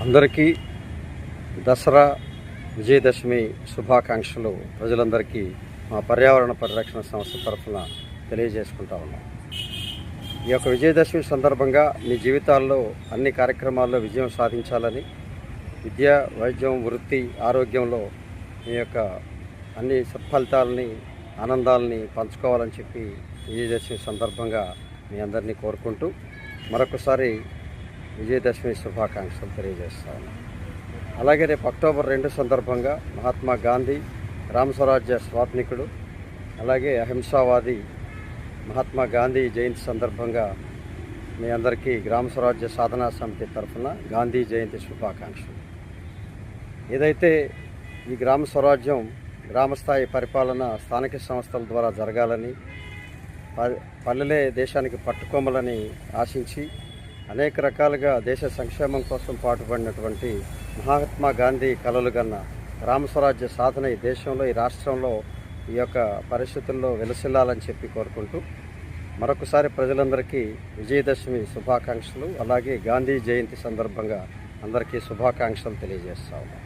అందరికీ దసరా విజయదశమి శుభాకాంక్షలు ప్రజలందరికీ మా పర్యావరణ పరిరక్షణ సంస్థ తరఫున తెలియజేసుకుంటా ఉన్నాం. ఈ యొక్క విజయదశమి సందర్భంగా మీ జీవితాల్లో అన్ని కార్యక్రమాల్లో విజయం సాధించాలని, విద్య, వైద్యం, వృత్తి, ఆరోగ్యంలో మీ యొక్క అన్ని సత్ఫలితాలని, ఆనందాలని పంచుకోవాలని చెప్పి విజయదశమి సందర్భంగా మీ అందరినీ కోరుకుంటూ మరొకసారి విజయదశమి శుభాకాంక్షలు తెలియజేస్తా ఉన్నాం. అలాగే రేపు అక్టోబర్ 2 సందర్భంగా మహాత్మా గాంధీ గ్రామ స్వరాజ్య స్వాత్మికుడు, అలాగే అహింసావాది మహాత్మా గాంధీ జయంతి సందర్భంగా మీ అందరికీ గ్రామ స్వరాజ్య సాధనా సమితి తరఫున గాంధీ జయంతి శుభాకాంక్షలు. ఏదైతే ఈ గ్రామ స్వరాజ్యం గ్రామస్థాయి పరిపాలన స్థానిక సంస్థల ద్వారా జరగాలని, పల్లెలే దేశానికి పట్టుకోమలని ఆశించి అనేక రకాలుగా దేశ సంక్షేమం కోసం పాటుపడినటువంటి మహాత్మా గాంధీ కలలు కన్న గ్రామ స్వరాజ్య సాధన ఈ దేశంలో, ఈ రాష్ట్రంలో ఈ యొక్క పరిస్థితుల్లో వెలసిల్లాలని చెప్పి కోరుకుంటూ మరొకసారి ప్రజలందరికీ విజయదశమి శుభాకాంక్షలు, అలాగే గాంధీ జయంతి సందర్భంగా అందరికీ శుభాకాంక్షలు తెలియజేస్తా ఉన్నాం.